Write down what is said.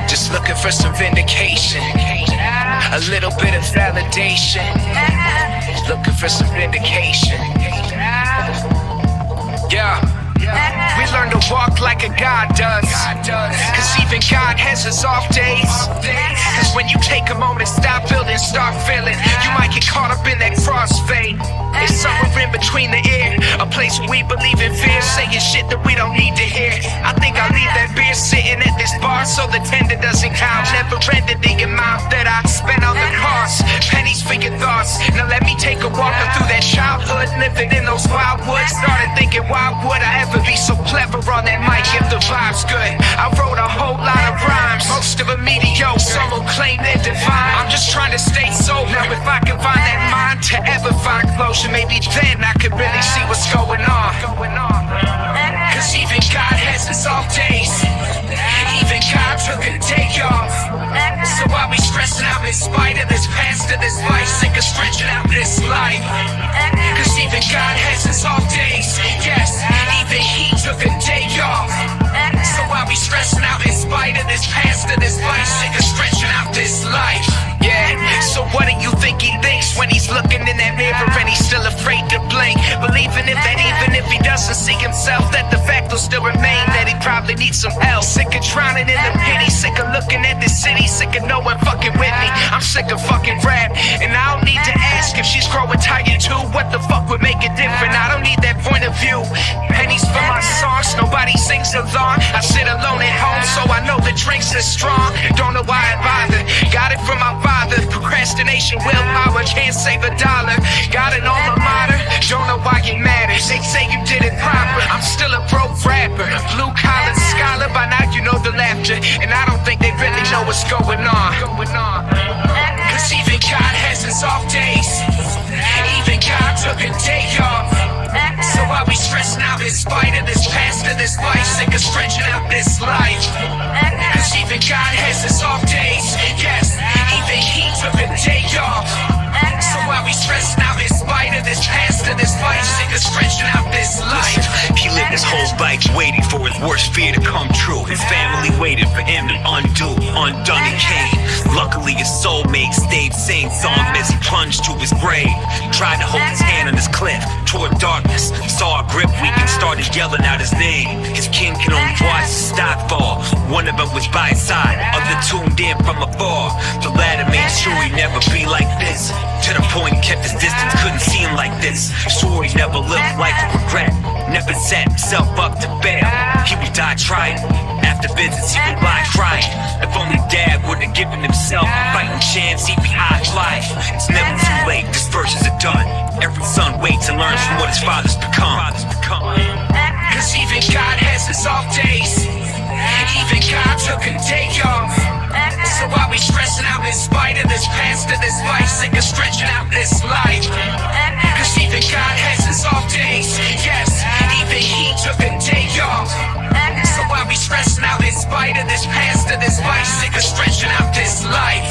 Just looking for some vindication, a little bit of validation. Just looking for some vindication. Yeah. We learn to walk like a God does, cause even God has his off days. Cause when you take a moment, stop building, start feeling, you might get caught up in that crossfade. It's somewhere in between the air, a place where we believe in fear, saying shit that we don't need to hear. I think I'll leave that beer sitting at this bar so the tender doesn't count. Never ended the amount that I spent on the cost. Pennies for your thoughts. Now let me take a walk through that childhood, living in those wildwoods. Started thinking, why would I ever be so clever on that mic if the vibe's good? I wrote a whole lot of rhymes, most of them mediocre, some will claim they're divine. I'm just trying to stay sober. Now if I can find that mind to ever find closure, maybe then I could really see what's going on. Cause even God has his off days. Even God took a day off. So why we stressing out in spite of this past, of this life, sick of stretching out this life? Cause even God has his off days. Yes, even he took a day off. So why we stressing out in spite of this past, of this life, sick of stretching out this life? Yeah, so what do you think he thinks when he's looking in that mirror and he's still afraid to blink? Believing in that even if he doesn't see himself, that the fact will still remain, that he probably needs some help. Sick of drowning in the pity, sick of looking at the city, sick of no one fucking with me. I'm sick of fucking rap, and I don't need to ask if she's growing tired too. What the fuck would make it different? I don't need that point of view. Pennies for my songs, nobody sings along. I sit alone at home, so I know the drinks are strong. Don't know why I bother. Got it from my father. Procrastination, willpower, can't save a dollar. Got an alma mater, don't know why it matters. They say you did it proper, I'm still a broke rapper. Blue collar scholar, by now you know the laughter. And I don't think they really know what's going on. Cause even God has his off days. Even God took a day off. So why we stressing out in spite of this past, of this life, sick of stretching out this life? Cause even God has his off days. Yes, even he took a day off. So why we stressing out in spite of this past, of this life, sick of stretching out this life? He lived his whole life waiting for his worst fear to come true. His family waited for him to undo. Undone he came. Luckily his soulmate stayed sane, saw him as he plunged to his grave. Tried to hold his hand on this cliff toward darkness. Saw a grip weak and started yelling out his name. His kin can only watch his stock fall. One of them was by his side, other tuned in from afar. The latter made sure he'd never be like this. To the point he kept his distance, couldn't see him like this. Swore he never lived life with regret. Never set himself up to fail. He would die trying. After visits he would lie crying. If only Dad would have given himself a fighting chance, he'd be high life. It's never too late, these verses are done. Every son waits and learns from what his father's become. Cause even God has his off days. Even God took a day off. So why we stressing out in spite of this past, of this life, sick of stretching out this life? Cause even God has his off days. Yes, even he took a day off. So why we stressing out in spite of this past, of this life, sick of stretching out this life?